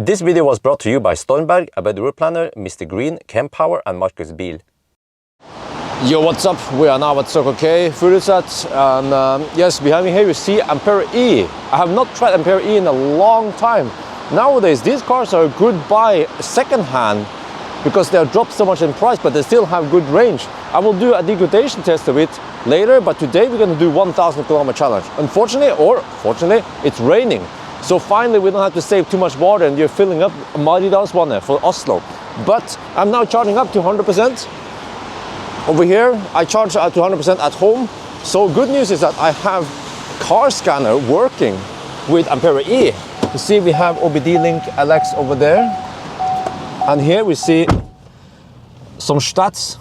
This video was brought to you by Stormberg, a better route planner, MisterGreen, Kempower and Marcus Bil. Yo, what's up? We are now at Circle K, Furuset, and yes, behind me here you see Ampera-e. I have not tried Ampera-e in a long time. Nowadays, these cars are good buy second-hand because they have dropped so much in price, but they still have good range. I will do a degradation test of it later, but today we're going to do 1,000 km challenge. Unfortunately, or fortunately, it's raining. So finally, we don't have to save too much water and you're filling up Maridalsvannet for Oslo. But I'm now charging up to 100%. Over here, I charge at 200% at home. So good news is that I have car scanner working with Ampera-e. You see we have OBD-Link LX over there. And here we see some stats.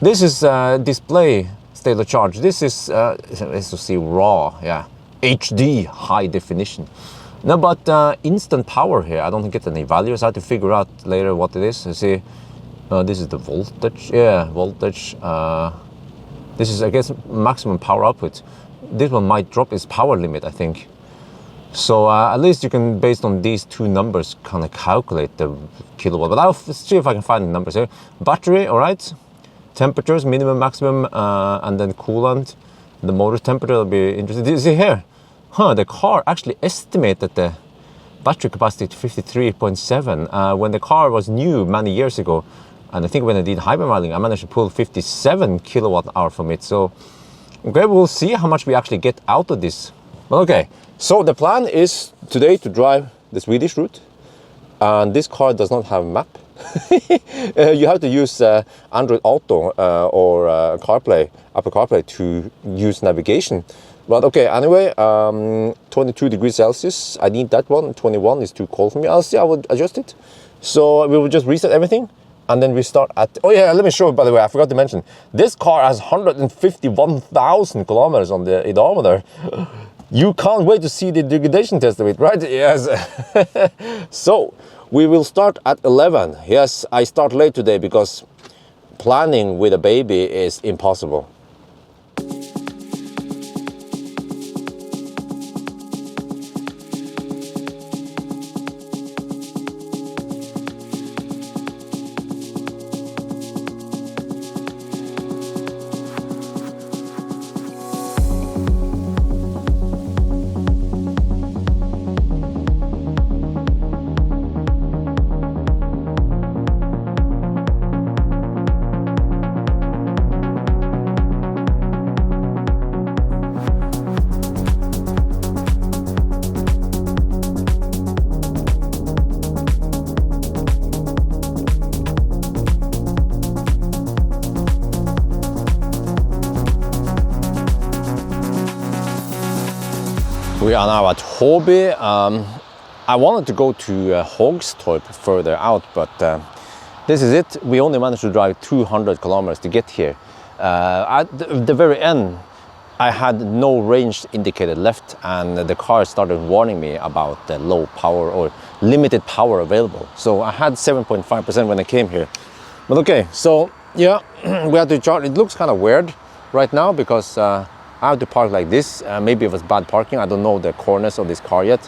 This is display state of charge. This is, let's see, raw, yeah. HD, high definition. No, but instant power here, I don't get any values. I have to figure out later what it is. You see, this is the voltage, yeah, voltage. This is, I guess, maximum power output. This one might drop its power limit, I think. So at least you can, based on these two numbers, kind of calculate the kilowatt. But I'll see if I can find the numbers here. Battery, all right. Temperatures, minimum, maximum, and then coolant. The motor temperature will be interesting. You see here, the car actually estimated the battery capacity to 53.7 when the car was new many years ago. And I think when I did hypermiling, I managed to pull 57 kilowatt hour from it. So, okay, we'll see how much we actually get out of this. But okay, so the plan is today to drive the Swedish route. And this car does not have a map. You have to use Android Auto or CarPlay, Apple CarPlay to use navigation. But okay, anyway, 22 degrees Celsius, I need that one. 21 is too cold for me. I'll see, I will adjust it. So we will just reset everything and then we start at, oh yeah, let me show you, by the way, I forgot to mention, this car has 151,000 kilometers on the odometer. You can't wait to see the degradation test of it, right? Yes. So we will start at 11. Yes, I start late today because planning with a baby is impossible. We are now at Hobby. I wanted to go to Hogstorp further out, but this is it. We only managed to drive 200 kilometers to get here. At the very end, I had no range indicated left, and the car started warning me about the low power or limited power available. So I had 7.5% when I came here. But okay, so yeah, we had to charge. It looks kind of weird right now because I have to park like this. Maybe it was bad parking. I don't know the corners of this car yet.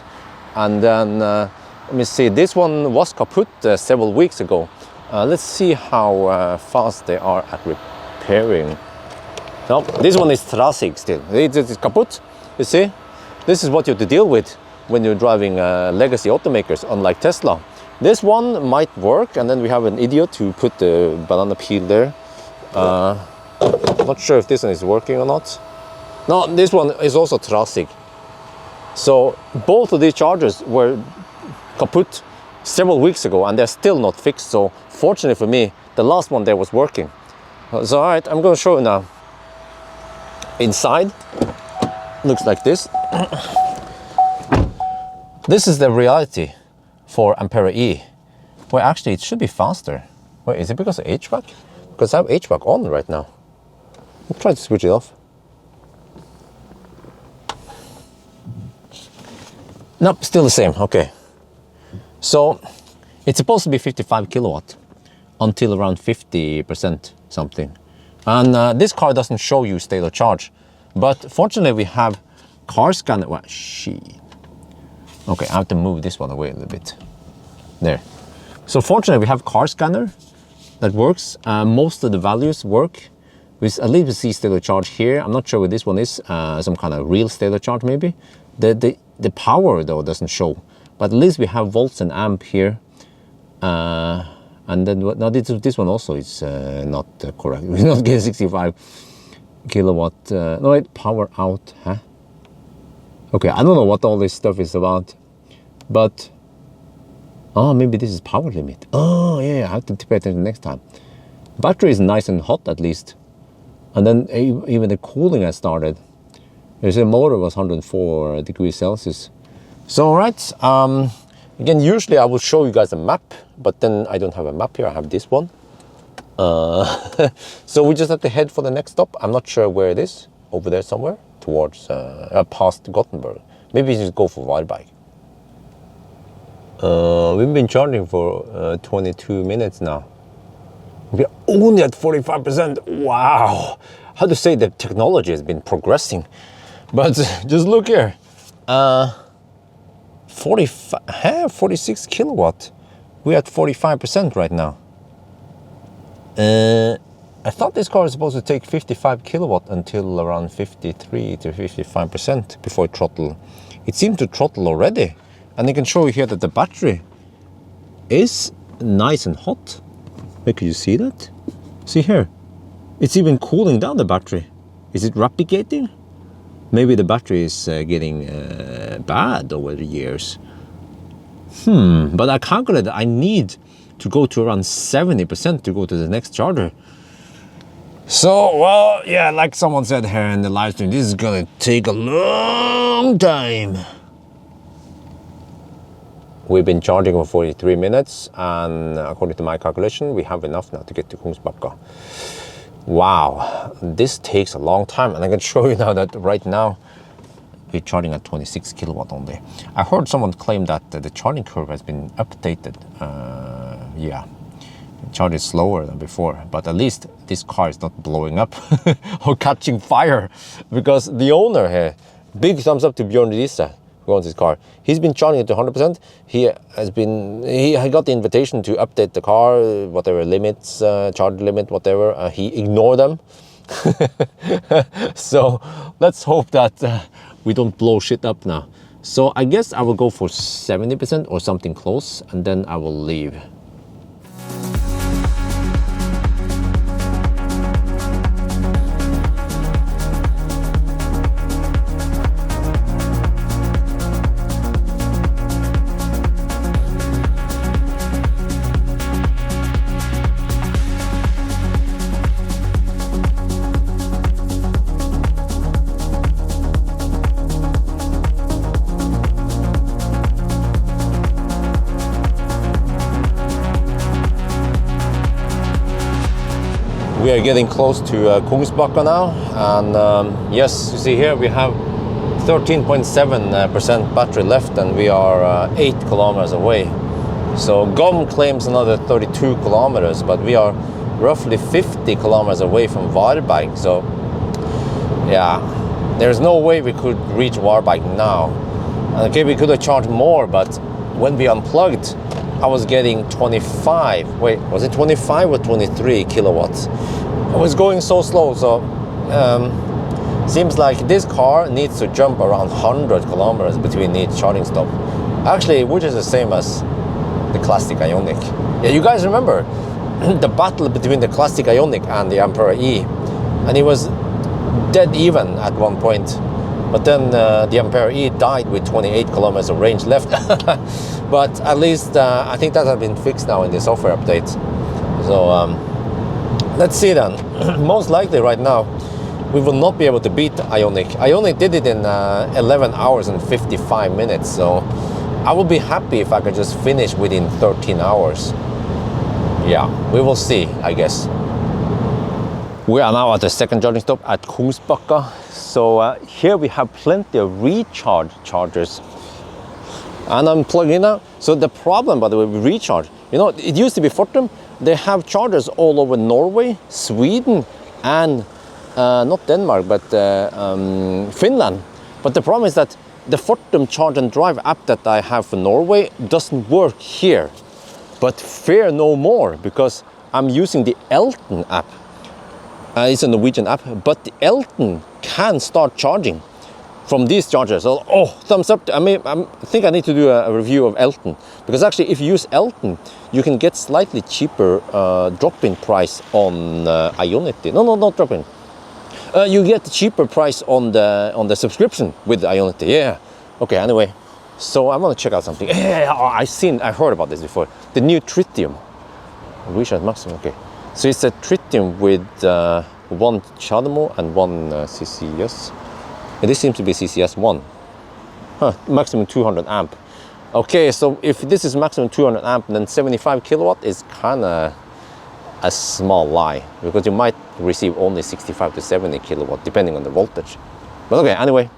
And then, let me see, this one was kaput several weeks ago. Let's see how fast they are at repairing. No, this one is trasig still. It's kaput, you see? This is what you have to deal with when you're driving legacy automakers, unlike Tesla. This one might work, and then we have an idiot who put the banana peel there. Not sure if this one is working or not. No, this one is also trasig. So both of these chargers were kaput several weeks ago and they're still not fixed. So fortunately for me, the last one there was working. So all right, I'm going to show you now. Inside, looks like this. This is the reality for Ampera-e. Well, actually, it should be faster. Wait, is it because of HVAC? Because I have HVAC on right now. I'll try to switch it off. Nope, still the same, okay. So, it's supposed to be 55 kilowatt until around 50% something. And this car doesn't show you state of charge. But fortunately, we have car scanner. Well, shit. Okay, I have to move this one away a little bit. there. So fortunately, we have car scanner that works. Most of the values work. At least we see state of charge here. I'm not sure what this one is. Some kind of real state of charge maybe. The power though doesn't show. But at least we have volts and amp here. And then now this one also is not correct. We're not getting 65 kilowatt. No wait, power out, huh? Okay, I don't know what all this stuff is about, but maybe this is power limit. Oh yeah, I have to pay attention next time. Battery is nice and hot at least, and then even the cooling has started. There's a motor was 104 degrees Celsius. So all right. Again, usually I will show you guys a map, but then I don't have a map here. I have this one. So we just have to head for the next stop. I'm not sure where it is. Over there somewhere, towards past Gothenburg. Maybe we just go for Varberg. We've been charging for 22 minutes now. We're only at 45%. Wow! How to say the technology has been progressing. But just look here. 46 kilowatt. We're at 45% right now. I thought this car was supposed to take 55 kilowatt until around 53 to 55% before it throttle. It seemed to throttle already. And I can show you here that the battery is nice and hot. Wait, can you see that? See here. It's even cooling down the battery. Is it replicating? Maybe the battery is getting bad over the years. But I calculated I need to go to around 70% to go to the next charger. So, well, yeah, like someone said here in the live stream, this is gonna take a long time. We've been charging for 43 minutes, and according to my calculation, we have enough now to get to Kungsbacka. Wow, this takes a long time, and I can show you now that right now we're charging at 26 kilowatt only. I heard someone claim that the charging curve has been updated. Yeah, it charges slower than before, but at least this car is not blowing up or catching fire, because the owner here, big thumbs up to Bjørn who owns this car. He's been charging it to 100%. He got the invitation to update the car, whatever limits, charge limit, whatever. He ignored them. So let's hope that we don't blow shit up now. So I guess I will go for 70% or something close, and then I will leave. We are getting close to Kungsbacka now, and yes, you see here we have 13.7% battery left, and we are 8 kilometers away. So GOM claims another 32 kilometers, but we are roughly 50 kilometers away from Varberg. So yeah, there's no way we could reach Varberg now. Okay, we could have charged more, but when we unplugged, I was getting 25, wait, was it 25 or 23 kilowatts? I was going so slow, so seems like this car needs to jump around 100 kilometers between each charging stop. Actually, which is the same as the classic Ioniq. Yeah, you guys remember the battle between the classic Ioniq and the Ampera-e, and it was dead even at one point. But then the Ampera-e died with 28 kilometers of range left. But at least I think that has been fixed now in the software update. So let's see then. Most likely right now we will not be able to beat Ioniq. Ioniq did it in 11 hours and 55 minutes. So I would be happy if I could just finish within 13 hours. Yeah, we will see, I guess. We are now at the second charging stop at Kungsbacka. So here we have plenty of recharge chargers. And I'm plugging in now. So the problem, by the way, with recharge, you know, it used to be Fortum. They have chargers all over Norway, Sweden, and not Denmark, but Finland. But the problem is that the Fortum Charge and Drive app that I have for Norway doesn't work here. But fear no more, because I'm using the Elton app. It's a Norwegian app, but the Elton can start charging from these chargers. So, oh, thumbs up. I think I need to do a review of Elton, because actually if you use Elton, you can get slightly cheaper drop-in price on Ioniq. No, not drop-in. You get cheaper price on the subscription with Ioniq. Yeah. Okay. Anyway, so I want to check out something. Yeah, I heard about this before. The new tritium. Recharge maximum. Okay. So it's a tritium with one CHAdeMO and one CCS. Yeah, this seems to be CCS 1. Maximum 200 amp. Okay, so if this is maximum 200 amp, then 75 kilowatt is kind of a small lie, because you might receive only 65 to 70 kilowatt depending on the voltage. But okay, anyway,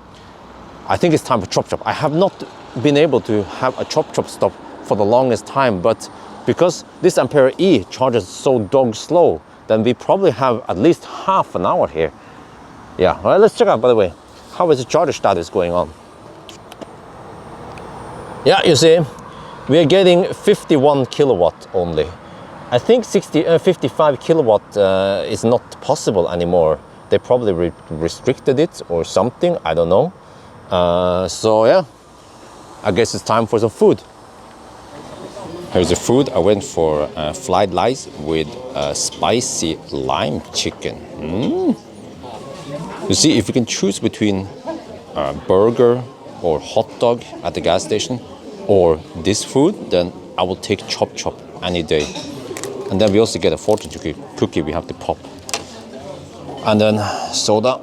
I think it's time for chop chop. I have not been able to have a chop chop stop for the longest time, but because this Ampera-e charges so dog slow, then we probably have at least half an hour here. Yeah, all right, let's check out, by the way, how is the charger status going on? Yeah, you see, we are getting 51 kilowatt only. I think 55 kilowatt is not possible anymore. They probably restricted it or something, I don't know. So yeah, I guess it's time for some food. Here's the food. I went for fried rice with spicy lime chicken. You see, if you can choose between a burger or hot dog at the gas station or this food, then I will take chop chop any day. And then we also get a fortune cookie we have to pop. And then soda.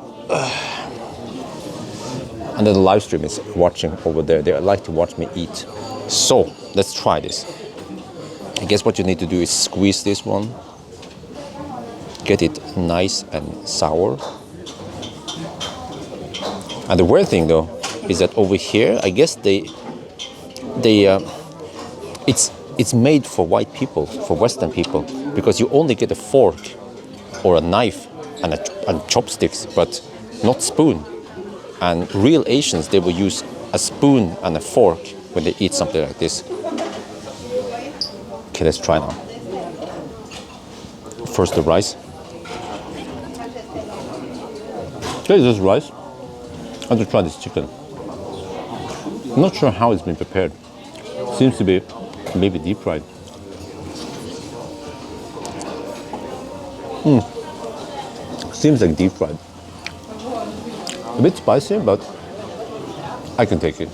And then the live stream is watching over there. They like to watch me eat. So let's try this. I guess what you need to do is squeeze this one, get it nice and sour. And the weird thing though is that over here, I guess it's made for white people, for Western people, because you only get a fork or a knife and chopsticks, but not spoon. And real Asians, they will use a spoon and a fork when they eat something like this. Okay, let's try now. First the rice. Okay, this is rice. I have to try this chicken. I'm not sure how it's been prepared. Seems to be maybe deep fried. Seems like deep fried. A bit spicy, but I can take it.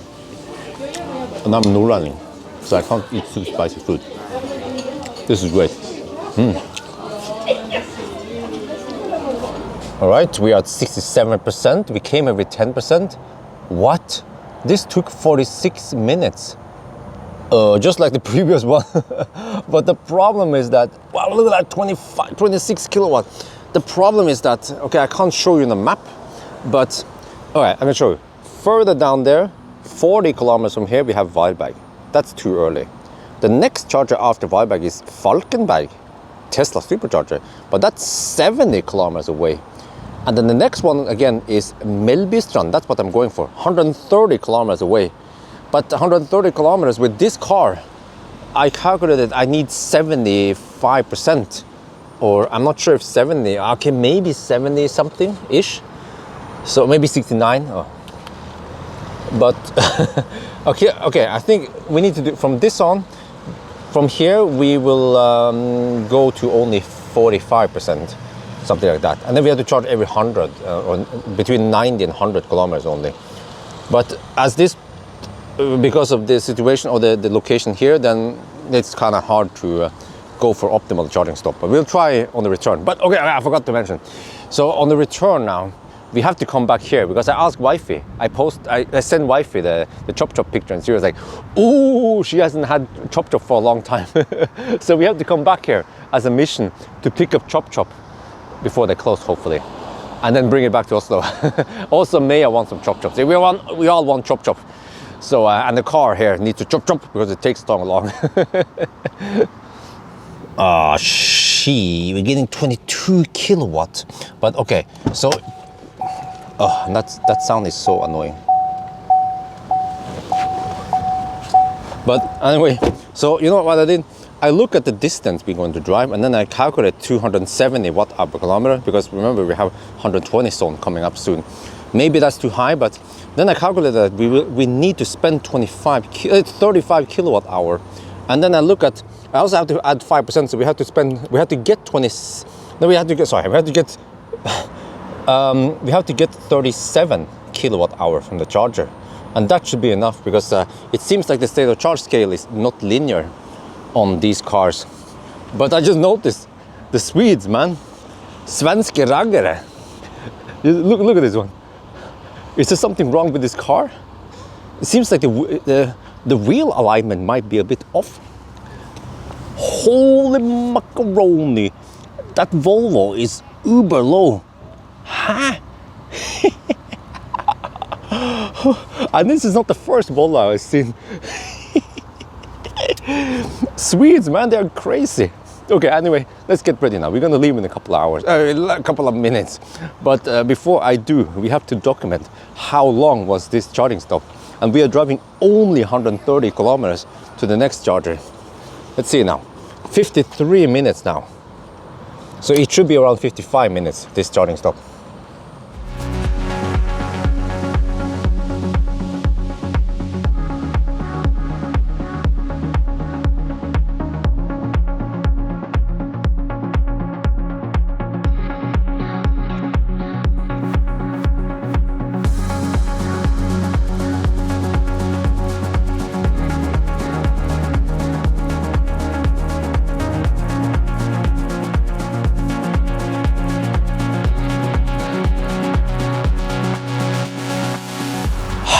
And I'm Nyland, so I can't eat too spicy food. This is great. All right, we are at 67%. We came here with 10%. What? This took 46 minutes. Just like the previous one. But the problem is that, wow, look at that, 26 kilowatt. The problem is that, okay, I can't show you the map, but, all right, I'm gonna show you. Further down there, 40 kilometers from here, we have Varberg. That's too early. The next charger after Varberg is Falkenberg, Tesla supercharger, but that's 70 kilometers away. And then the next one again is Mellbystrand. That's what I'm going for, 130 kilometers away. But 130 kilometers with this car, I calculated I need 75%, or I'm not sure if 70, okay, maybe 70 something ish. So maybe 69. Oh. But okay, I think we need to do from this on. From here, we will go to only 45%, something like that. And then we have to charge every 100, or between 90 and 100 kilometers only. But as this, because of the situation or the location here, then it's kind of hard to go for optimal charging stop. But we'll try on the return. But okay, I forgot to mention. So on the return now, we have to come back here because I asked wifey. I sent wifey the chop chop picture, and she was like, "Ooh, she hasn't had chop chop for a long time." So we have to come back here as a mission to pick up chop chop before they close, hopefully, and then bring it back to Oslo. Also, Maya wants some chop chops. We all want chop chop. So and the car here needs to chop chop because it takes so long. We're getting 22 kilowatt. But okay, so. Oh, that sound is so annoying. But anyway, so you know what I did? I look at the distance we're going to drive, and then I calculate 270 watt hour per kilometer, because remember we have 120 zone coming up soon. Maybe that's too high, but then I calculate that we need to spend 35 kilowatt hour, and then I look at, I also have to add 5%, so we have to get 37 kilowatt hour from the charger, and that should be enough, because it seems like the state of charge scale is not linear on these cars. But I just noticed the Swedes, man, svenske raggare. Look at this one. Is there something wrong with this car? It seems like the wheel alignment might be a bit off. Holy macaroni, that Volvo is uber low. Huh? And this is not the first Volvo I've seen. Swedes, man, they're crazy. Okay, anyway, let's get ready now. We're gonna leave in a couple of hours, a couple of minutes. But before I do, we have to document how long was this charging stop. And we are driving only 130 kilometers to the next charger. Let's see now, 53 minutes now. So it should be around 55 minutes, this charging stop.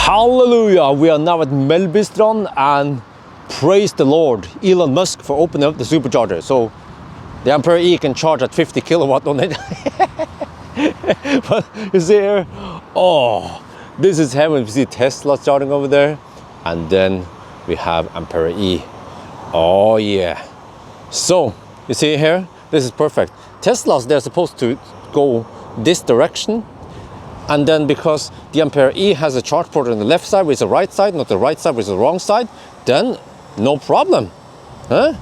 Hallelujah, we are now at Melbystrand, and praise the Lord, Elon Musk, for opening up the supercharger. So the Ampera-e can charge at 50 kilowatt on it. But you see here, oh, this is heaven. We see Tesla starting over there, and then we have Ampera-e. Oh yeah. So you see here, this is perfect. Teslas, they're supposed to go this direction, and then because the Ampera-e has a charge port on the left side with the right side, not the right side with the wrong side, then no problem. Huh?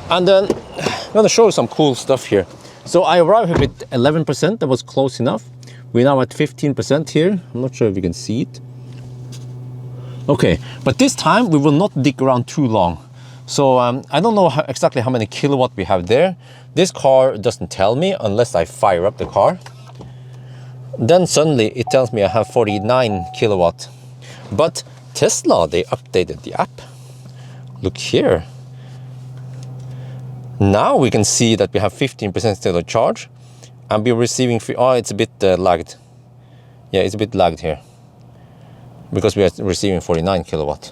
And then I'm gonna show you some cool stuff here. So I arrived here with 11%, that was close enough. We're now at 15% here. I'm not sure if you can see it. Okay, but this time we will not dig around too long. So I don't know exactly how many kilowatt we have there. This car doesn't tell me unless I fire up the car. Then suddenly it tells me I have 49 kilowatt. But Tesla, they updated the app. Look here. Now we can see that we have 15% state of charge, and we're receiving, oh, it's a bit lagged. Yeah, it's a bit lagged here, because we are receiving 49 kilowatt.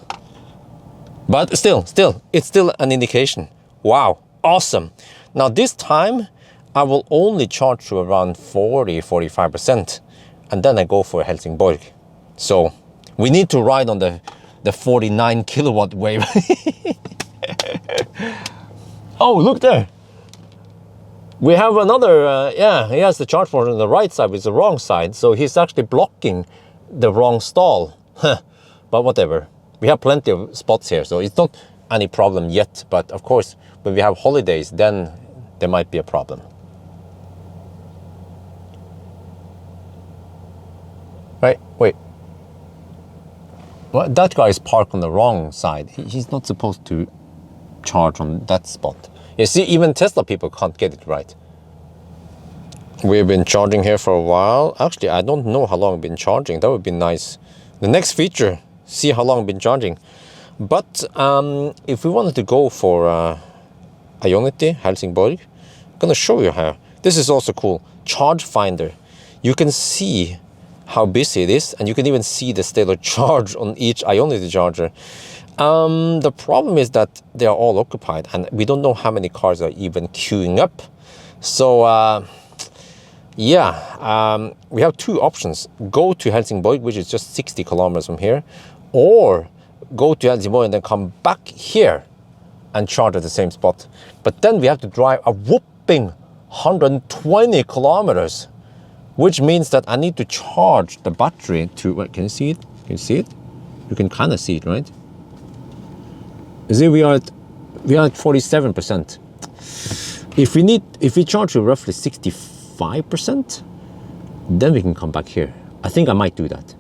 But still, it's still an indication. Wow, awesome. Now this time, I will only charge to around 40-45%, and then I go for Helsingborg. So we need to ride on the 49 kilowatt wave. Oh, look there. We have another, yeah, he has the charge port on the right side with the wrong side, so he's actually blocking the wrong stall. But whatever, we have plenty of spots here, so it's not any problem yet. But of course, when we have holidays, then there might be a problem. Right, wait. Well, that guy is parked on the wrong side. He's not supposed to charge on that spot. You see, even Tesla people can't get it right. We've been charging here for a while. Actually, I don't know how long I've been charging. That would be nice. The next feature, see how long I've been charging. But if we wanted to go for Ioniq, Helsingborg, I'm gonna show you how. This is also cool. Charge finder. You can see how busy it is, and you can even see the state of charge on each Ioniq charger. The problem is that they are all occupied, and we don't know how many cars are even queuing up. So yeah, we have two options. Go to Helsingborg, which is just 60 kilometers from here, or go to Helsingborg and then come back here and charge at the same spot. But then we have to drive a whopping 120 kilometers, which means that I need to charge the battery to, what, can you see it? Can you see it? You can kind of see it, right? You see, we are at We are at 47%. If we charge to roughly 65%, then we can come back here. I think I might do that,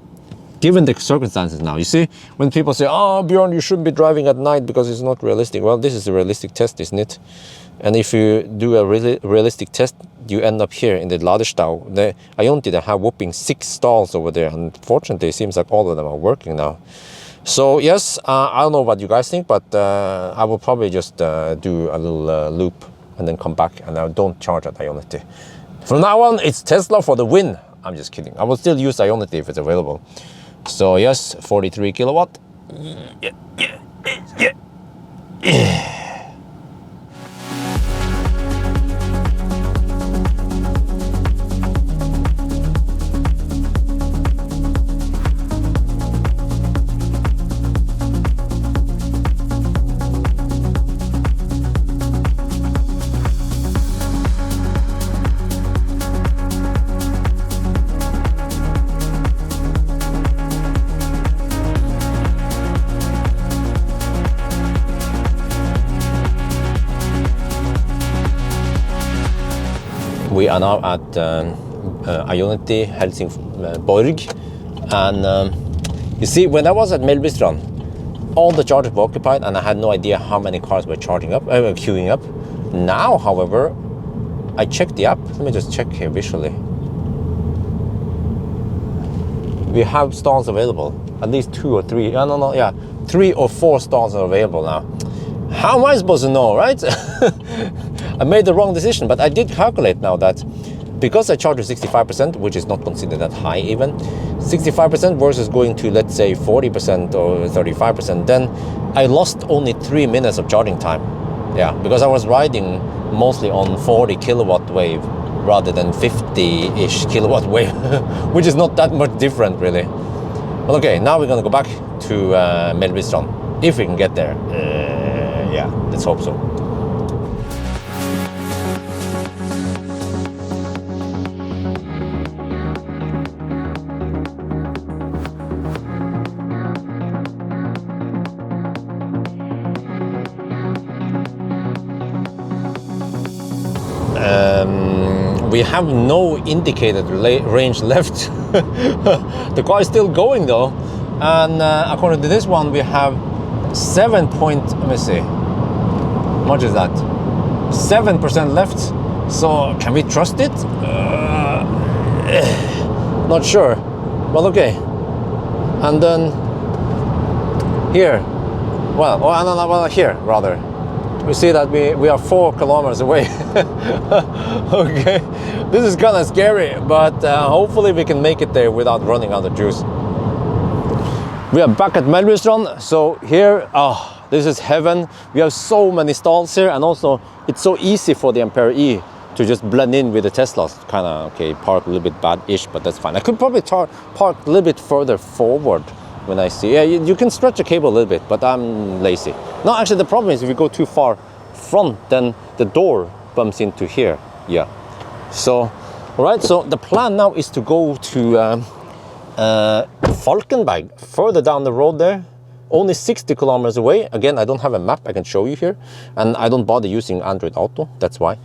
given the circumstances now. You see, when people say, oh, Bjørn, you shouldn't be driving at night because it's not realistic. Well, this is a realistic test, isn't it? And if you do a realistic test, you end up here in the ladestau. The Ioniq, they have whopping 6 stalls over there. Unfortunately, it seems like all of them are working now. So yes, I don't know what you guys think, but I will probably just do a little loop and then come back, and I don't charge at Ioniq. From now on, it's Tesla for the win. I'm just kidding. I will still use Ioniq if it's available. So yes, 43 kilowatt. Yeah. We are now at Ioniq Helsingborg, and you see, when I was at Mellbystrand, all the chargers were occupied, and I had no idea how many cars were queuing up. Now, however, I checked the app. Let me just check here visually. We have stalls available, at least 2 or 3. Yeah, 3 or 4 stalls are available now. How am I supposed to know, right? I made the wrong decision, but I did calculate now that because I charge to 65%, which is not considered that high even, 65% versus going to, let's say, 40% or 35%, then I lost only 3 minutes of charging time. Yeah, because I was riding mostly on 40 kilowatt wave rather than 50-ish kilowatt wave, which is not that much different really. But okay, now we're gonna go back to Mellbystrand, if we can get there. Yeah, let's hope so. We have no indicated range left. The car is still going though, and according to this one, we have 7 point. Let me see. How much is that? 7% left. So can we trust it? Not sure. Well, okay. And then here. Well, here rather. We see that we are 4 kilometers away. Okay, this is kind of scary, but hopefully we can make it there without running out of juice. We are back at Mellbystrand. So here, this is heaven. We have so many stalls here, and also it's so easy for the Ampera-e to just blend in with the Teslas. Kind of, okay, park a little bit bad-ish, but that's fine. I could probably park a little bit further forward when I see. Yeah, you can stretch the cable a little bit, but I'm lazy. No, actually the problem is if you go too far front, then the door bumps into here. Yeah. So, all right, so the plan now is to go to Falkenberg, further down the road there, only 60 kilometers away. Again, I don't have a map I can show you here, and I don't bother using Android Auto, that's why.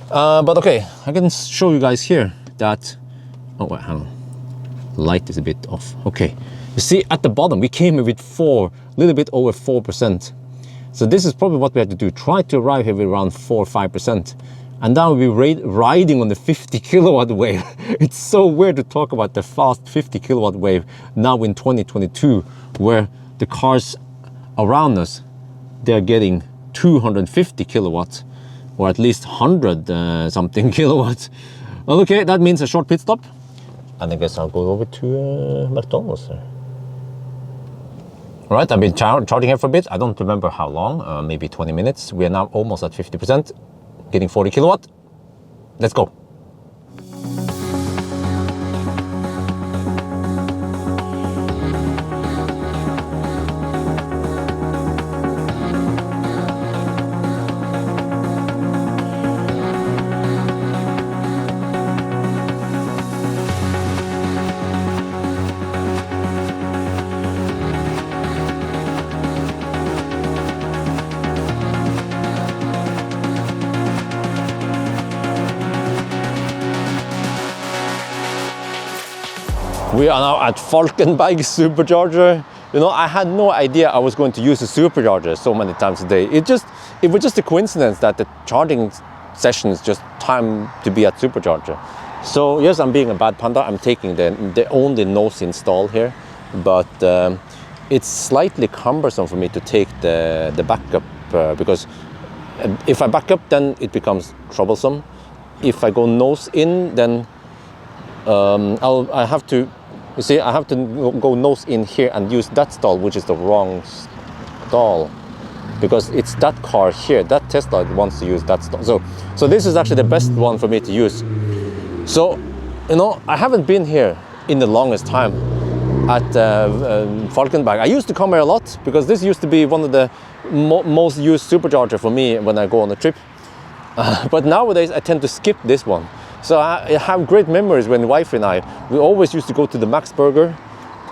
But okay, I can show you guys here that, oh wait, hang on. Light is a bit off. Okay, you see at the bottom, we came in with a little bit over 4%. So this is probably what we have to do. Try to arrive here with around 4 or 5%. And now we're riding on the 50 kilowatt wave. It's so weird to talk about the fast 50 kilowatt wave now in 2022, where the cars around us, they're getting 250 kilowatts, or at least 100 something kilowatts. Well, okay, that means a short pit stop. And I guess I'll go over to McDonald's there. All right, I've been charging here for a bit. I don't remember how long, maybe 20 minutes. We are now almost at 50%, getting 40 kilowatt. Let's go. We are now at Falkenberg supercharger. You know, I had no idea I was going to use a supercharger so many times a day. It was just a coincidence that the charging sessions just time to be at supercharger. So yes, I'm being a bad panda. I'm taking the only nose install here, but it's slightly cumbersome for me to take the backup because if I back up, then it becomes troublesome. If I go nose in, then I have to. You see, I have to go nose in here and use that stall, which is the wrong stall, because it's that car here, that Tesla wants to use that stall. So this is actually the best one for me to use. So, you know, I haven't been here in the longest time at Falkenberg. I used to come here a lot because this used to be one of the most used supercharger for me when I go on a trip. But nowadays I tend to skip this one. So I have great memories when the wife and we always used to go to the Max Burger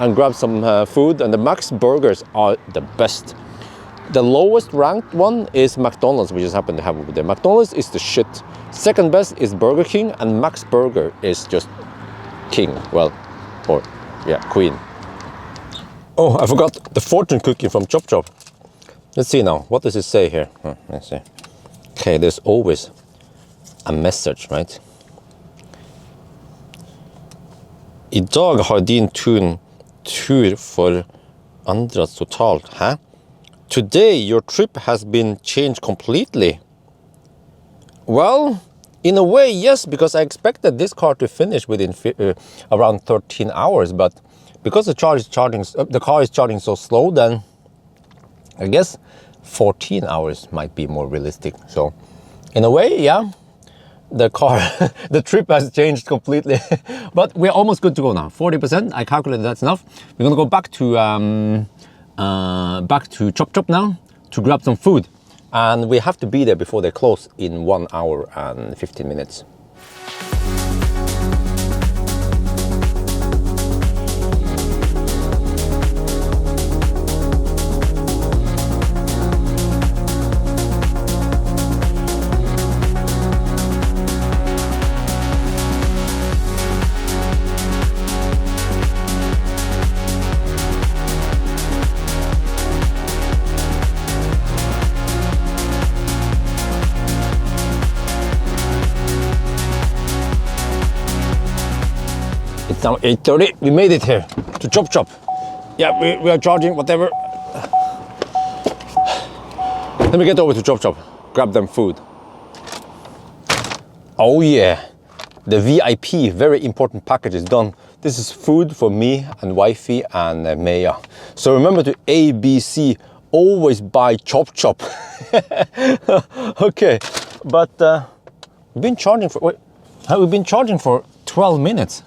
and grab some food, and the Max Burgers are the best. The lowest ranked one is McDonald's, which just happened to have over there. McDonald's is the shit. Second best is Burger King, and Max Burger is just king. Well, or yeah, queen. Oh, I forgot the fortune cookie from Chop Chop. Let's see now, what does it say here? Let's see. Okay, there's always a message, right? I dag har din tur forandret totalt. Hæ? Today your trip has been changed completely. Well, in a way, yes, because I expected this car to finish within around 13 hours, but because the car is charging so slow, then I guess 14 hours might be more realistic. So, in a way, yeah. The trip has changed completely, but we're almost good to go now. 40%, I calculated that's enough. We're gonna go back to Chop Chop now to grab some food, and we have to be there before they close in 1 hour and 15 minutes. It's now 8:30. We made it here to Chop Chop. Yeah, we are charging whatever. Let me get over to Chop Chop, grab them food. Oh yeah, the VIP, very important package is done. This is food for me and wifey and Maya. So remember to ABC, always buy Chop Chop. Okay, but we've been charging for 12 minutes.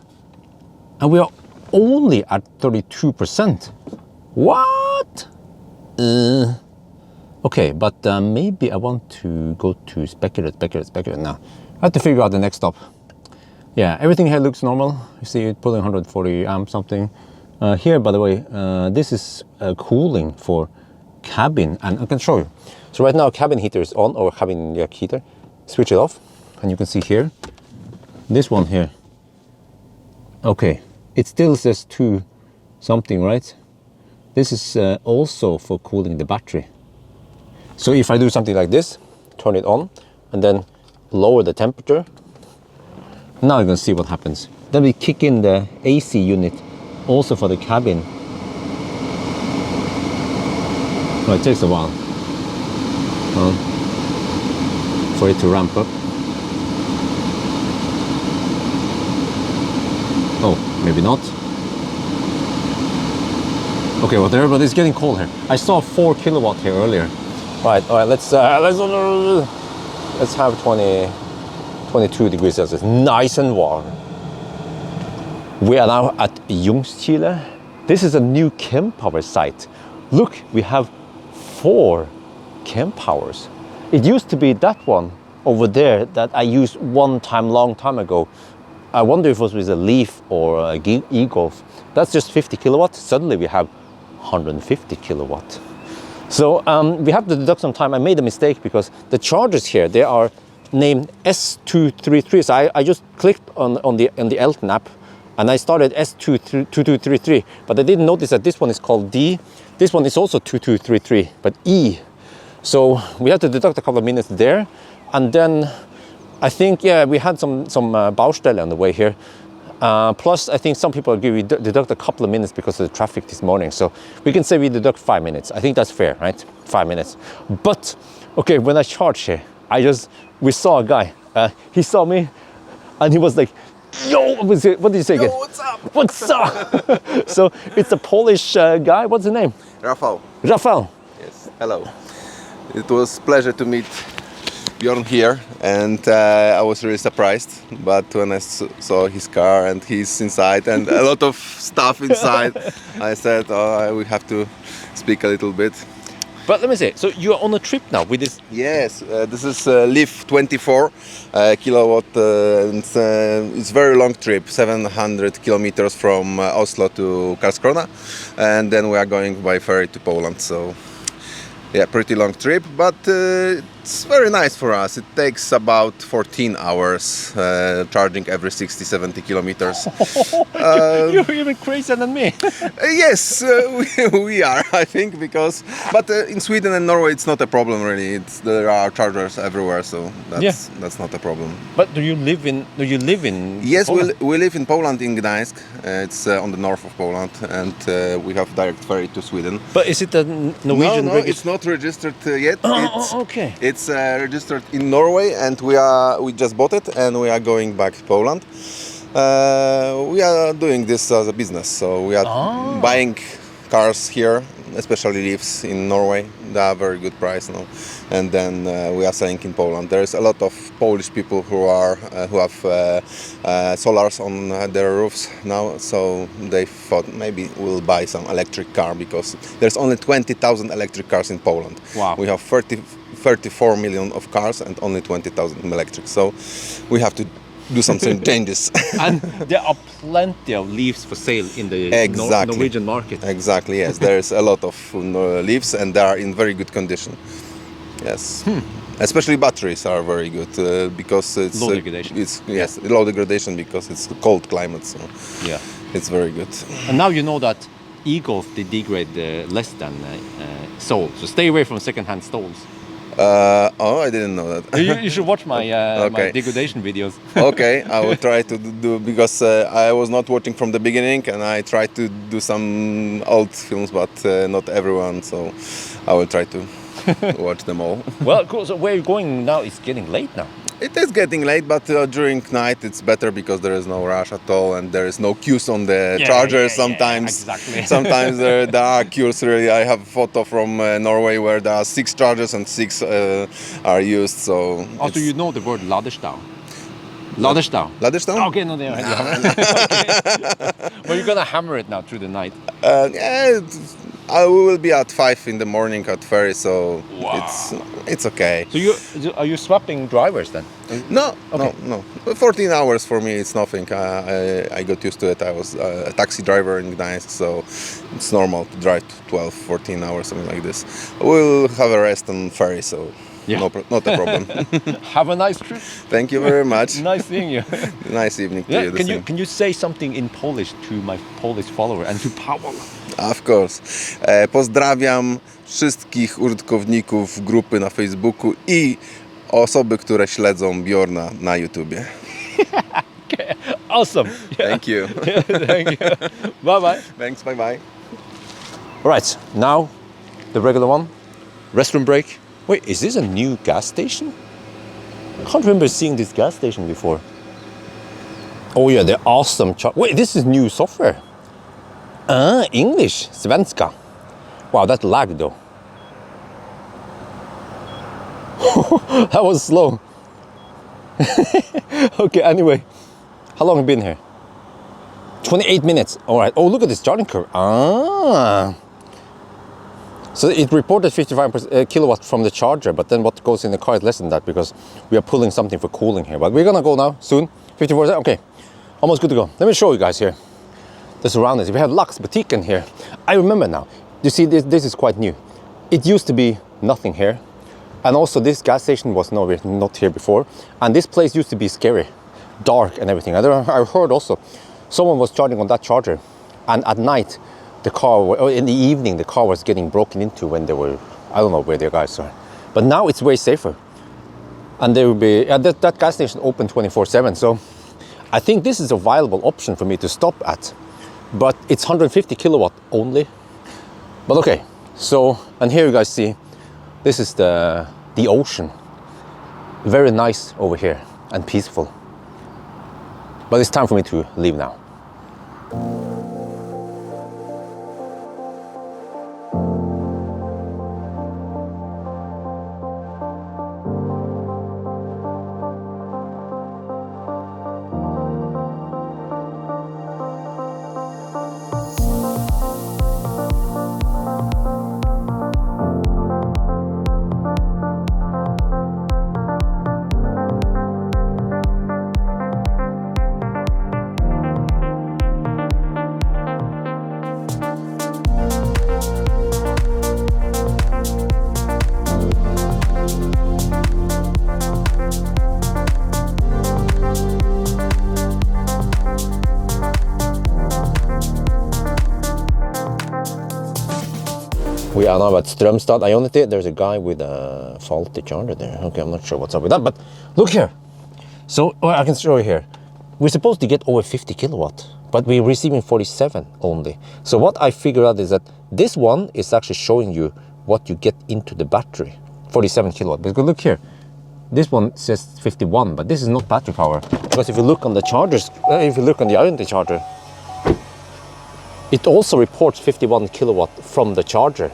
And we are only at 32%. What? Okay, but maybe I want to go to speculate now. I have to figure out the next stop. Yeah, everything here looks normal. You see it pulling 140 amp something. Here, by the way, this is cooling for cabin, and I can show you. So right now, cabin heater is on, or cabin heater. Switch it off, and you can see here, this one here. Okay, it still says 2 something, right? This is also for cooling the battery. So if I do something like this, turn it on, and then lower the temperature, now you're gonna see what happens. Then we kick in the AC unit, also for the cabin. Oh, it takes a while for it to ramp up. Oh, maybe not. Okay, whatever, but it's getting cold here. I saw 4 kilowatt here earlier. All right, let's have 22 degrees Celsius, nice and warm. We are now at Ljungskile. This is a new Kempower site. Look, we have 4 Kempowers. It used to be that one over there that I used one time, long time ago. I wonder if it was with a Leaf or a e-Golf. That's just 50 kilowatt. Suddenly we have 150 kilowatt. So we have to deduct some time. I made a mistake because the chargers here, they are named S233. So I just clicked on the Elton app And I started S2233, but I didn't notice that this one is called D. This one is also 2233, but E. So we had to deduct a couple of minutes there. And then I think, yeah, we had some Baustelle on the way here. Plus, I think some people agree we deduct a couple of minutes because of the traffic this morning. So we can say we deduct 5 minutes. I think that's fair, right? 5 minutes. But, okay, when I charged here, we saw a guy. He saw me and he was like, yo, what did you say again? Yo, what's up? What's up? So it's a Polish guy. What's his name? Rafał. Rafał. Yes, hello. It was a pleasure to meet Bjørn here, and I was really surprised. But when I saw his car and he's inside and a lot of stuff inside, I said, oh, we have to speak a little bit. But let me say, so you're on a trip now with this? Yes, this is Leaf 24 kilowatt. And, it's a very long trip, 700 kilometers from Oslo to Karlskrona, and then we are going by ferry to Poland. So, yeah, pretty long trip, but it's very nice for us. It takes about 14 hours charging every 60-70 kilometers. You're even crazier than me. Yes, we are, I think, but in Sweden and Norway it's not a problem really. There are chargers everywhere, so that's not a problem. But do you live in? Yes, Poland? we live in Poland, in Gdańsk. It's on the north of Poland, and we have direct ferry to Sweden. But is it a Norwegian? No, it's not registered yet. Okay. It's registered in Norway, and we just bought it, and we are going back to Poland. We are doing this as a business, so we are buying cars here, especially Leafs in Norway. They are very good price now, and then we are selling in Poland. There is a lot of Polish people who have solars on their roofs now, so they thought maybe we'll buy some electric car because there's only 20,000 electric cars in Poland. Wow. We have 34 million of cars and only 20,000 electric, so we have to do some changes. And there are plenty of Leafs for sale in the Norwegian market. Exactly, yes. There's a lot of Leafs and they are in very good condition. Yes. Especially batteries are very good because it's low degradation. Low degradation because it's a cold climate, so yeah, it's very good. And now you know that e-Golf they degrade less than Soul, so stay away from second-hand Souls. I didn't know that. You should watch my my degradation videos. Okay, I will try to do because I was not watching from the beginning, and I tried to do some old films, but not everyone. So I will try to watch them all. Well, cool. So where you're going now? It's getting late now. It is getting late, but during night it's better because there is no rush at all and there is no queues on the chargers. Sometimes, exactly. Sometimes there are queues. Really, I have a photo from Norway where there are 6 chargers and 6 are used. So. Also, you know the word Ladestau. Ladestau. Ladestau? Okay, no, there. Well, you're gonna hammer it now through the night. I will be at 5 in the morning at ferry, so wow. it's okay. So are you swapping drivers then? No, okay. no. 14 hours for me, it's nothing. I got used to it. I was a taxi driver in Gdańsk, so it's normal to drive 12, 14 hours, something like this. We'll have a rest on ferry, so yeah. Not a problem. Have a nice trip. Thank you very much. Nice seeing you. Nice evening to you. Can you say something in Polish to my Polish follower and to Paweł? Of course. Pozdrawiam wszystkich użytkowników grupy na Facebooku i osoby, które śledzą Bjørna na YouTubie. Okay. Awesome. Yeah. Thank you. Thank you. Bye bye. Thanks. Bye bye. Right, now the regular one. Restroom break. Wait, is this a new gas station? I can't remember seeing this gas station before. Oh yeah, they're awesome. Wait, this is new software. English, Svenska. Wow, that lagged though. That was slow. Okay, anyway. How long have you been here? 28 minutes. All right. Oh, look at this charging curve. So it reported 55 kilowatts from the charger, but then what goes in the car is less than that because we are pulling something for cooling here. But we're gonna go now, soon. 54, okay. Almost good to go. Let me show you guys here. The surroundings. We have Lux Boutique in here. I remember now. You see, this is quite new. It used to be nothing here. And also this gas station was not here before. And this place used to be scary, dark and everything. I heard also someone was charging on that charger, and at night, the car, or in the evening, the car was getting broken into when they were, I don't know where their guys are. But now it's way safer. And there will be, that gas station open 24/7. So I think this is a viable option for me to stop at. But it's 150 kilowatt only. But okay, so, and here you guys see, this is the ocean. Very nice over here and peaceful. But it's time for me to leave now. We are now at Strømstad Ionity. There's a guy with a faulty charger there. Okay, I'm not sure what's up with that, but look here. So, I can show you here. We're supposed to get over 50 kilowatt, but we're receiving 47 only. So what I figured out is that this one is actually showing you what you get into the battery, 47 kilowatt. Because look here, this one says 51, but this is not battery power. Because if you look on the chargers, if you look on the Ionity charger, it also reports 51 kilowatt from the charger.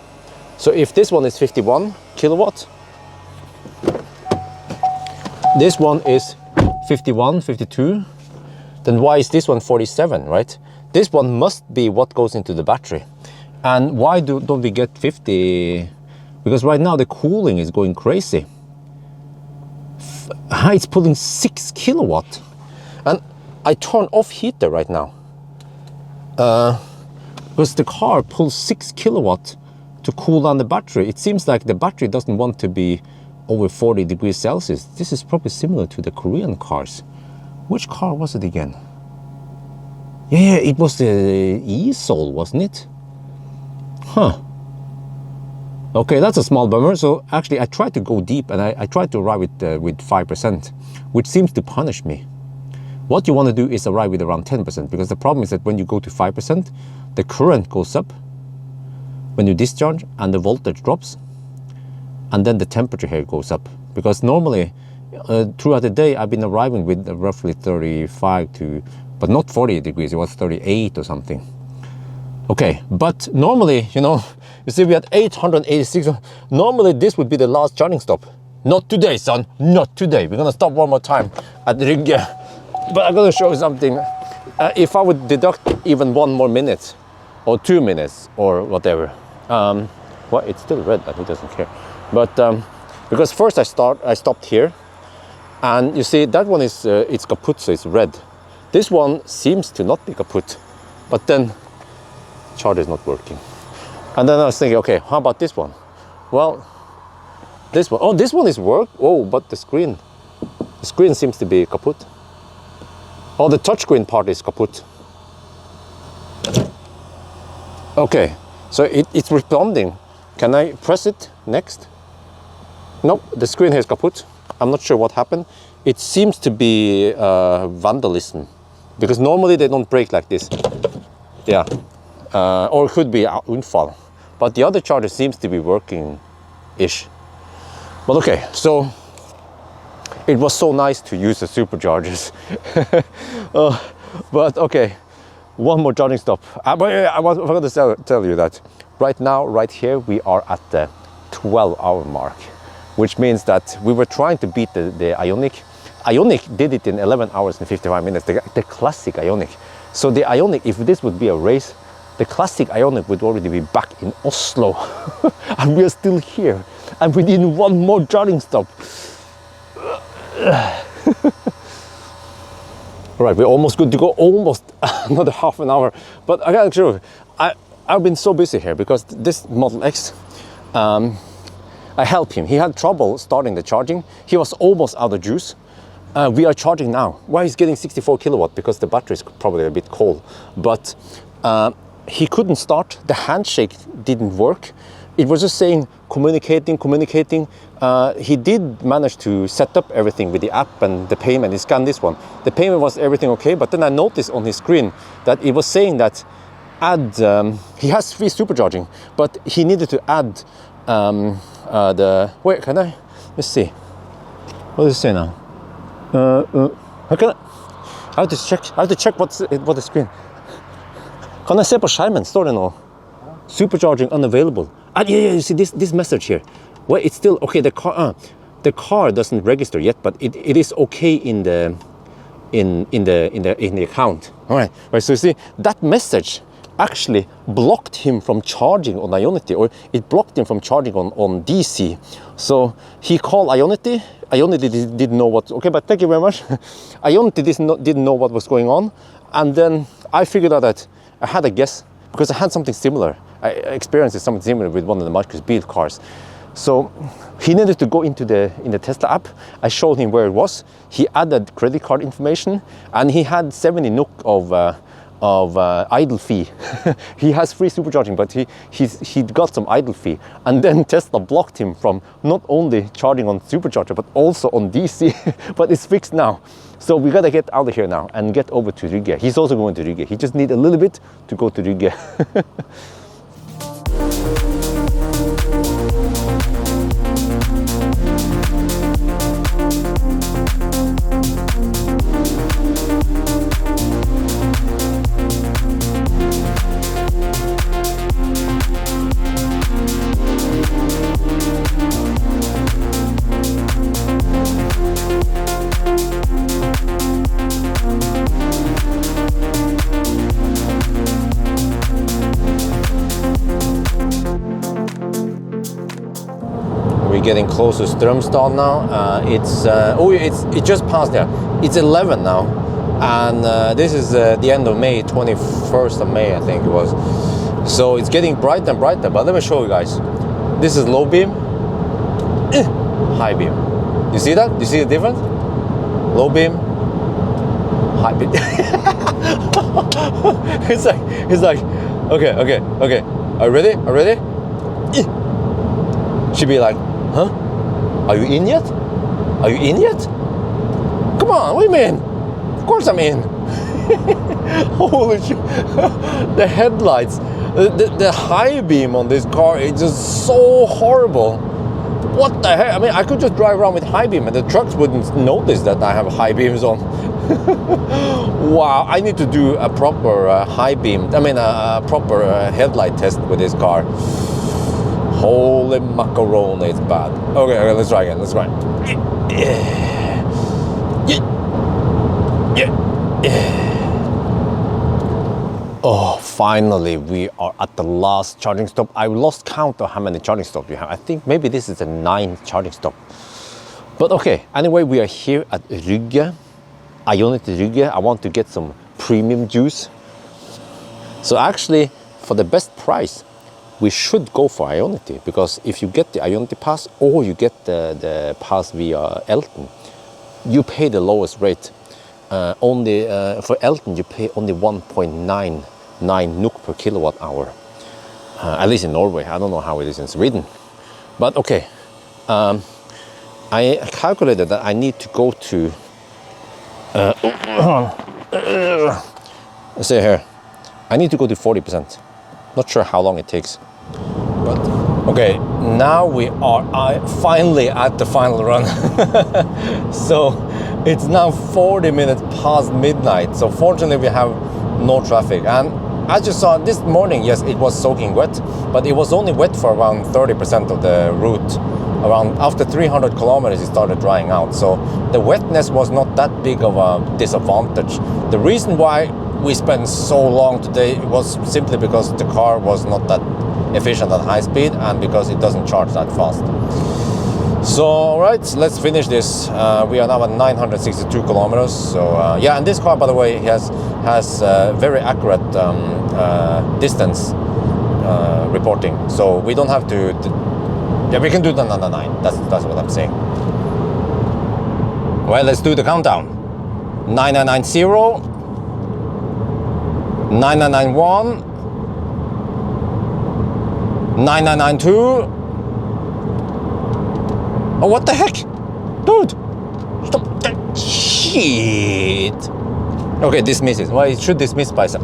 So if this one is 51 kilowatt, this one is 51, 52, then why is this one 47, right? This one must be what goes into the battery. And why don't we get 50? Because right now the cooling is going crazy. It's pulling 6 kilowatt. And I turn off heater right now. Because the car pulls 6 kilowatt to cool down the battery. It seems like the battery doesn't want to be over 40 degrees Celsius. This is probably similar to the Korean cars. Which car was it again? Yeah, it was the e-Soul, wasn't it? Huh. Okay, that's a small bummer. So actually I tried to go deep and I tried to arrive with 5%, which seems to punish me. What you want to do is arrive with around 10%, because the problem is that when you go to 5%, the current goes up when you discharge and the voltage drops, and then the temperature here goes up. Because normally throughout the day I've been arriving with roughly 35 to, but not 40 degrees, it was 38 or something. Okay, but normally, you know, you see we had 886. Normally this would be the last charging stop. Not today, son, not today. We're gonna stop one more time at Rygge. But I'm gonna show you something. If I would deduct even 1 more minute or 2 minutes or whatever, well, it's still red, but he doesn't care. But because first I stopped here, and you see that one is it's kaput, so it's red. This one seems to not be kaput, but then charger is not working. And then I was thinking, okay, how about this one? Well, this one, oh, this one is work. Oh, but the screen seems to be kaput. Oh, the touchscreen part is kaput. Okay, so it's responding. Can I press it next? Nope, the screen here is kaput. I'm not sure what happened. It seems to be vandalism, because normally they don't break like this. Yeah, or it could be unfall. But the other charger seems to be working-ish. But okay, so it was so nice to use the superchargers. But okay, one more charging stop. I forgot to tell you that right now, right here, we are at the 12-hour mark, which means that we were trying to beat the Ioniq. Ioniq did it in 11 hours and 55 minutes, the classic Ioniq. So the Ioniq, if this would be a race, the classic Ioniq would already be back in Oslo. And we are still here. And we need one more charging stop. All right, we're almost good to go, almost another half an hour. But I gotta show you, I've been so busy here because this Model X, I helped him. He had trouble starting the charging. He was almost out of juice. we are charging now. Why he's getting 64 kilowatt? Because the battery is probably a bit cold. But he couldn't start. The handshake didn't work. It was just saying communicating. He did manage to set up everything with the app and the payment. He scanned this one. The payment was everything okay. But then I noticed on his screen that it was saying that he has free supercharging, but he needed to add wait, can I? Let's see. What does it say now? How can I have to check. I have to check what the screen. Kan jeg se på skjermen? Står det nå? Supercharging unavailable. Yeah, you see this message here. Well, it's still okay. The car doesn't register yet, but it is okay in the account. All right. So you see that message actually blocked him from charging on Ionity, or it blocked him from charging on DC. So he called Ionity. Ionity didn't know what. Okay, but thank you very much. Ionity didn't know what was going on, and then I figured out that I had a guess because I had something similar. I experienced something similar with one of the Marcus Beal cars. So he needed to go in the Tesla app. I showed him where it was. He added credit card information, and he had 70 NOK of idle fee. He has free supercharging, but he got some idle fee, and then Tesla blocked him from not only charging on supercharger but also on DC. But it's fixed now, so we gotta get out of here now and get over to Rygge. He's also going to Rygge. He just need a little bit to go to Rygge. Getting close to Strømstad now. It just passed there. It's 11 now, and this is the end of May, 21st of May, I think it was. So it's getting brighter and brighter. But let me show you guys. This is low beam, high beam. You see that? You see the difference? Low beam, high beam. it's like, okay. Are you ready? Are you ready? She'd be like, huh? Are you in yet? Are you in yet? Come on, what do you mean? Of course I'm in. Holy shit. The headlights, the high beam on this car is just so horrible. What the heck? I mean, I could just drive around with high beam and the trucks wouldn't notice that I have high beams on. Wow, I need to do a proper high beam, a proper headlight test with this car. Holy macaroni, it's bad. Okay, let's try again. Oh, finally, we are at the last charging stop. I lost count of how many charging stops we have. I think maybe this is the 9th charging stop. But okay, anyway, we are here at Rygge. Ionity Rygge. I want to get some premium juice. So actually, for the best price, we should go for Ionity, because if you get the Ionity pass or you get the pass via Elton, you pay the lowest rate. For Elton, you pay only 1.99 NOK per kilowatt hour. At least in Norway. I don't know how it is in Sweden. But okay, I calculated that I need to go to. Let's see here. I need to go to 40%. Not sure how long it takes. But okay, now we are finally at the final run. So it's now 40 minutes past midnight. So fortunately we have no traffic. And as you saw this morning, yes, it was soaking wet, but it was only wet for around 30% of the route. Around after 300 kilometers, it started drying out. So the wetness was not that big of a disadvantage. The reason why we spent so long today was simply because the car was not that efficient at high speed and because it doesn't charge that fast. So all right, let's finish this. We are now at 962 kilometers. So yeah, and this car, by the way, has very accurate distance reporting. So we don't have to yeah, we can do the 9. That's what I'm saying. Well, let's do the countdown. 9990, 9991, 9992. Oh, what the heck? Dude! Stop that shit! Okay, dismisses. Well, it should dismiss by some.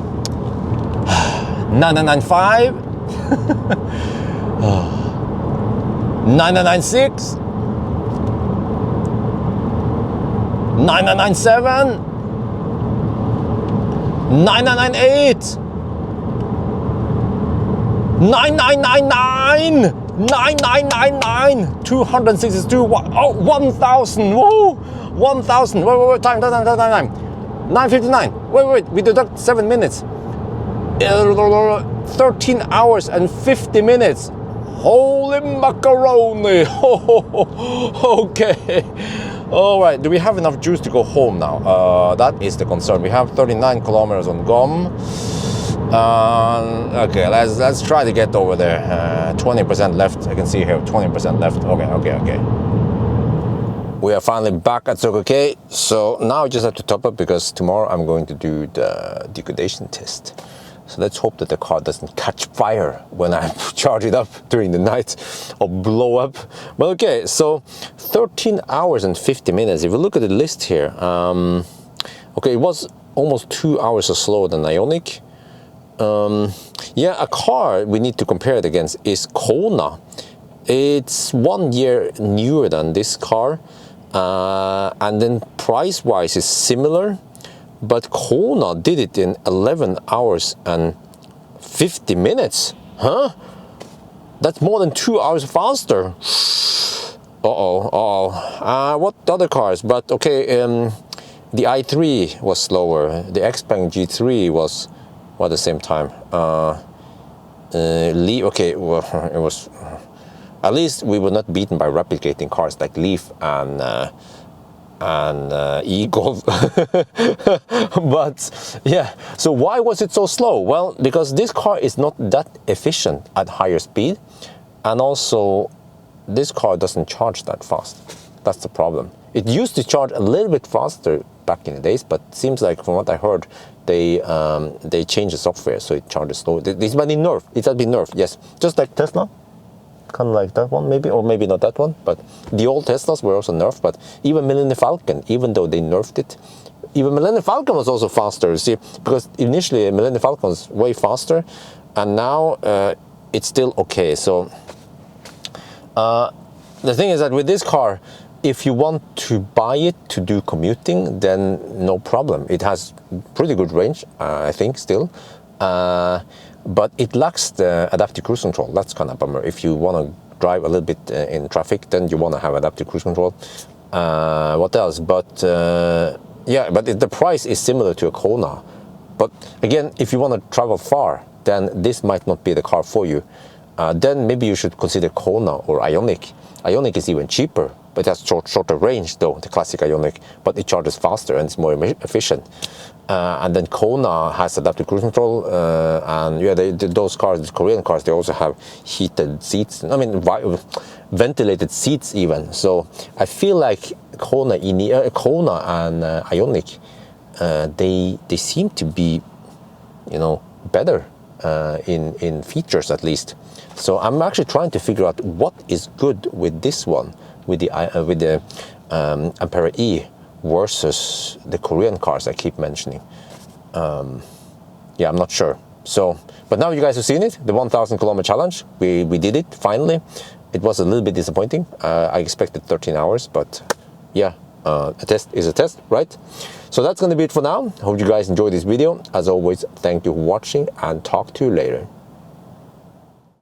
9995. 9996. 9997. 9998. 9999. 9999. 262. Oh, 1000. Whoa! 1000. Wait. Time. 9:59. Wait. We deduct 7 minutes. 13 hours and 50 minutes. Holy macaroni! Okay. All right. Do we have enough juice to go home now? That is the concern. We have 39 kilometers on gum. Okay. Let's try to get over there. 20% left. I can see here 20% left. Okay. We are finally back at Circle K. So now I just have to top up because tomorrow I'm going to do the degradation test. So let's hope that the car doesn't catch fire when I charge it up during the night or blow up. But okay, so 13 hours and 50 minutes. If you look at the list here, okay, it was almost 2 hours slower than Ioniq. Yeah, a car we need to compare it against is Kona. It's 1 year newer than this car, and then price-wise is similar. But Kona did it in 11 hours and 50 minutes. Huh? That's more than 2 hours faster. What other cars? But okay, the i3 was slower. The Xpeng G3 was at the same time. Okay, well, it was. At least we were not beaten by replicating cars like Leaf and e-Golf. But yeah, so why was it so slow? Well, because this car is not that efficient at higher speed, and also this car doesn't charge that fast. That's the problem. It used to charge a little bit faster back in the days, but it seems like from what I heard, they changed the software so it charges slow. This might be nerfed. It has been nerfed, yes, just like Tesla. Kind of like that one maybe, or maybe not that one, but the old Teslas were also nerfed. But even Millennium Falcon, even though they nerfed it, even Millennium Falcon was also faster, you see, because initially Millennium Falcon was way faster, and now it's still okay. So the thing is that with this car, if you want to buy it to do commuting, then no problem. It has pretty good range, I think, still. But it lacks the adaptive cruise control. That's kind of a bummer. If you want to drive a little bit in traffic, then you want to have adaptive cruise control. What else? But yeah, but the price is similar to a Kona. But again, if you want to travel far, then this might not be the car for you. Then maybe you should consider Kona or Ioniq. Ioniq is even cheaper, but it has shorter range though, the classic Ioniq, but it charges faster and it's more efficient. And then Kona has adaptive cruise control, and yeah, those cars, the Korean cars, they also have heated seats. I mean, ventilated seats even. So I feel like Kona and Ioniq, they seem to be, you know, better in features at least. So I'm actually trying to figure out what is good with this one, with the Ampera-e versus the Korean cars I keep mentioning. Yeah, I'm not sure. So, but now you guys have seen it, the 1,000 kilometer challenge. We did it finally. It was a little bit disappointing. I expected 13 hours, but yeah, a test is a test, right? So that's going to be it for now. Hope you guys enjoyed this video. As always, thank you for watching and talk to you later.